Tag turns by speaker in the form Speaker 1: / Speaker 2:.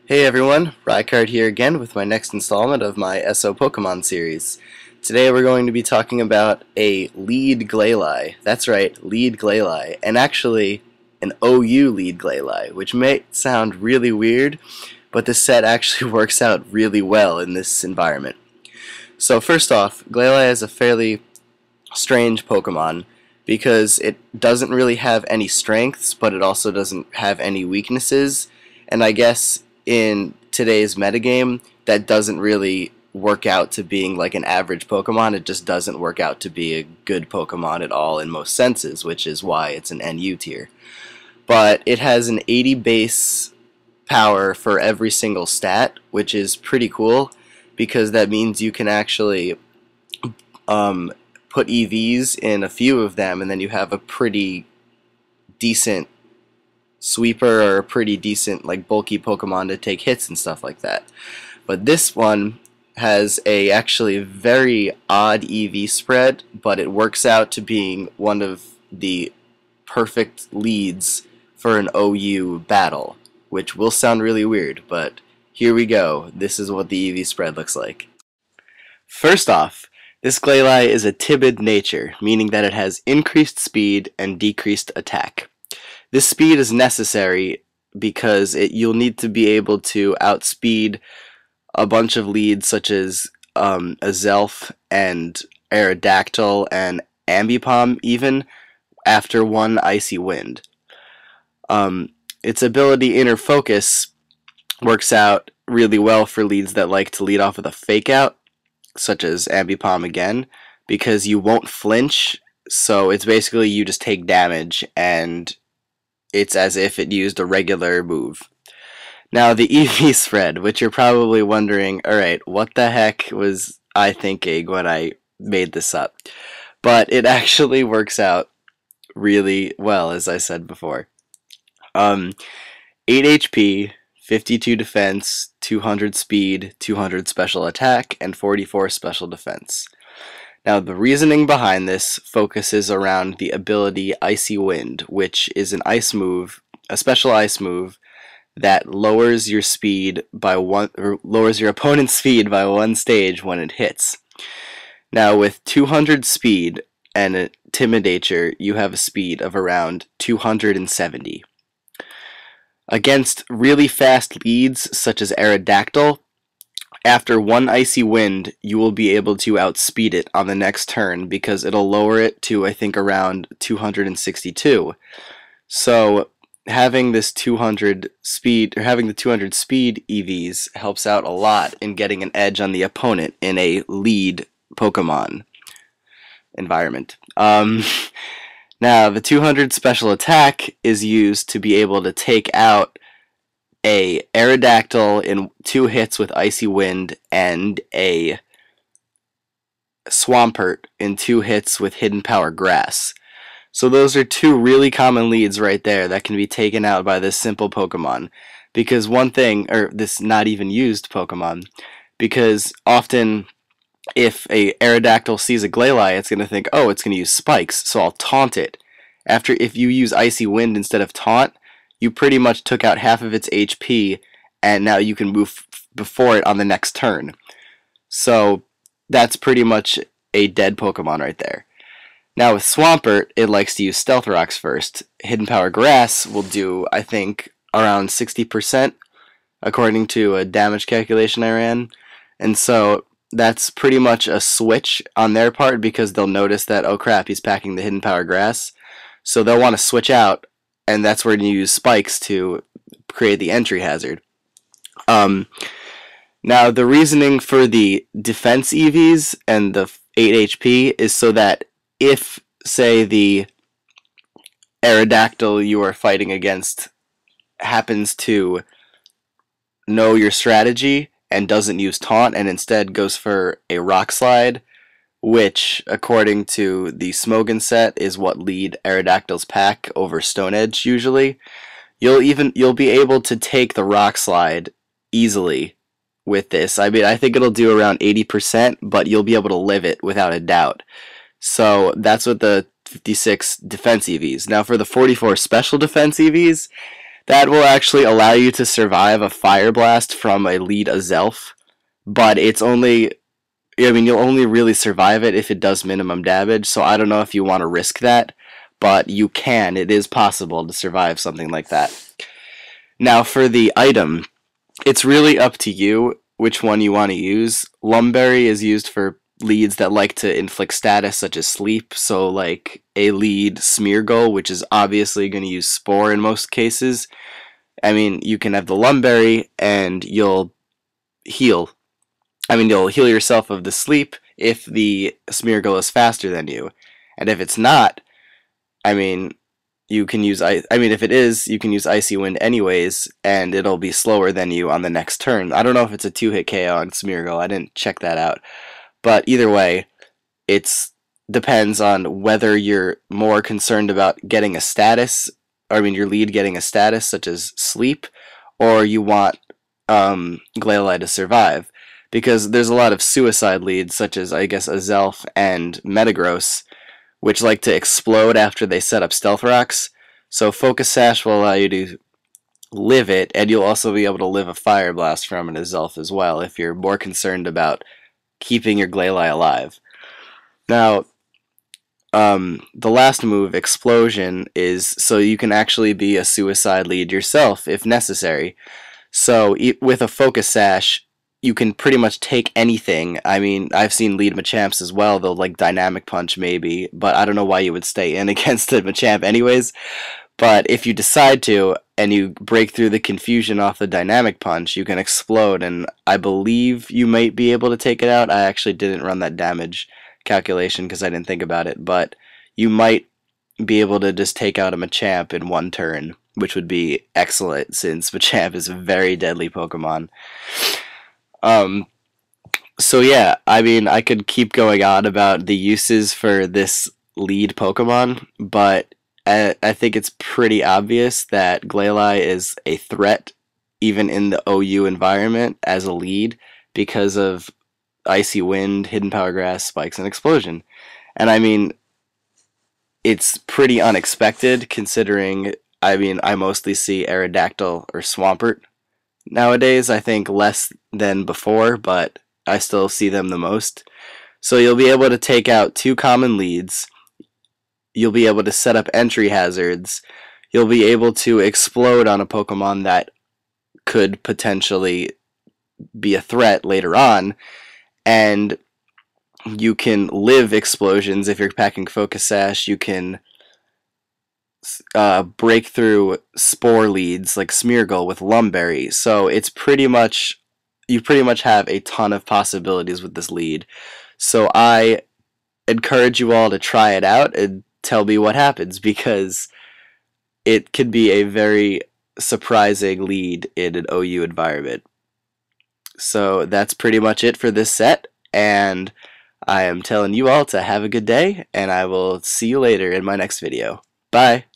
Speaker 1: Hey everyone, Rycard here again with my next installment of my SO Pokemon series. Today we're going to be talking about a lead Glalie. That's right, lead Glalie, and actually an OU lead Glalie, which may sound really weird, but this set actually works out really well in this environment. So first off, Glalie is a fairly strange Pokemon because it doesn't really have any strengths, but it also doesn't have any weaknesses, and I guess in today's metagame, that doesn't really work out to being like an average Pokemon. It just doesn't work out to be a good Pokemon at all in most senses, which is why it's an NU tier. But it has an 80 base power for every single stat, which is pretty cool because that means you can actually put EVs in a few of them, and then you have a pretty decent sweeper or a pretty decent like bulky Pokemon to take hits and stuff like that. But this one has a actually very odd EV spread, but it works out to being one of the perfect leads for an OU battle, which will sound really weird, but here we go. This is what the EV spread looks like. First off, this Glalie is a timid nature, meaning that it has increased speed and decreased attack. This speed is necessary because you'll need to be able to outspeed a bunch of leads such as Azelf and Aerodactyl and Ambipom even after one Icy Wind. Its ability Inner Focus works out really well for leads that like to lead off with a Fake Out, such as Ambipom again, because you won't flinch, so it's basically you just take damage and it's as if it used a regular move. Now the EV spread, which you're probably wondering, alright, what the heck was I thinking when I made this up? But it actually works out really well, as I said before. 8 HP, 52 defense, 200 speed, 200 special attack, and 44 special defense. Now, the reasoning behind this focuses around the ability Icy Wind, which is an ice move, a special ice move that lowers your speed by lowers your opponent's speed by one stage when it hits. Now, with 200 speed and Intimidature, you have a speed of around 270. Against really fast leads such as Aerodactyl, after one Icy Wind, you will be able to outspeed it on the next turn because it'll lower it to, I think, around 262. So having this 200 speed, or having the 200 speed EVs helps out a lot in getting an edge on the opponent in a lead Pokemon environment. Now, the 200 special attack is used to be able to take out a Aerodactyl in 2 hits with Icy Wind and a Swampert in 2 hits with Hidden Power Grass. So those are 2 really common leads right there that can be taken out by this simple Pokemon. Because one thing, or this not even used Pokemon, because often if a Aerodactyl sees a Glalie, it's going to think, oh, it's going to use spikes, so I'll taunt it. If you use Icy Wind instead of taunt, you pretty much took out half of its HP, and now you can move before it on the next turn. So that's pretty much a dead Pokemon right there. Now with Swampert, it likes to use Stealth Rocks first. Hidden Power Grass will do, I think, around 60%, according to a damage calculation I ran. And so that's pretty much a switch on their part because they'll notice that, oh crap, he's packing the Hidden Power Grass. So they'll want to switch out, and that's where you use spikes to create the entry hazard. Now, the reasoning for the defense EVs and the 8 HP is so that if, say, the Aerodactyl you are fighting against happens to know your strategy and doesn't use taunt and instead goes for a Rock Slide, which, according to the Smogon set, is what lead Aerodactyl's pack over Stone Edge usually. You'll be able to take the Rock Slide easily with this. I mean, I think it'll do around 80%, but you'll be able to live it without a doubt. So that's what the 56 defense EVs. Now for the 44 special defense EVs, That will actually allow you to survive a fire blast from a lead Azelf, but it's only, I mean, you'll only really survive it if it does minimum damage, so I don't know if you want to risk that, but you can. It is possible to survive something like that. Now, for the item, it's really up to you which one you want to use. Lumberry is used for leads that like to inflict status such as sleep, so like a lead Smeargle, which is obviously going to use Spore in most cases. I mean, you can have the Lumberry and you'll heal. I mean, you'll heal yourself of the sleep if the Smeargle is faster than you. And if it's not, I mean, you can use if it is, you can use Icy Wind anyways, and it'll be slower than you on the next turn. I don't know if it's a 2-hit KO on Smeargle. I didn't check that out. But either way, it's depends on whether you're more concerned about getting a status, or I mean your lead getting a status such as sleep, or you want Glalie to survive. Because there's a lot of suicide leads, such as, I guess, Azelf and Metagross, which like to explode after they set up Stealth Rocks. So Focus Sash will allow you to live it, and you'll also be able to live a Fire Blast from an Azelf as well, if you're more concerned about keeping your Glalie alive. Now, the last move, Explosion, is so you can actually be a suicide lead yourself if necessary. So with a Focus Sash, you can pretty much take anything. I mean, I've seen lead Machamps as well. They'll like Dynamic Punch maybe, but I don't know why you would stay in against a Machamp anyways. But if you decide to, and you break through the confusion off the Dynamic Punch, you can explode, and I believe you might be able to take it out. I actually didn't run that damage calculation because I didn't think about it, but you might be able to just take out a Machamp in one turn, which would be excellent since Machamp is a very deadly Pokemon. So yeah, I mean, I could keep going on about the uses for this lead Pokemon, but I think it's pretty obvious that Glalie is a threat even in the OU environment as a lead because of Icy Wind, Hidden Power Grass, Spikes, and Explosion. And I mean, it's pretty unexpected considering, I mean, I mostly see Aerodactyl or Swampert nowadays. I think less than before, but I still see them the most. So you'll be able to take out 2 common leads. You'll be able to set up entry hazards. You'll be able to explode on a Pokemon that could potentially be a threat later on. And you can live explosions if you're packing Focus Sash. You can break through Spore leads like Smeargle with Lumberry. So it's pretty much, you pretty much have a ton of possibilities with this lead. So I encourage you all to try it out and tell me what happens, because it could be a very surprising lead in an OU environment. So that's pretty much it for this set, and I am telling you all to have a good day, and I will see you later in my next video. Bye!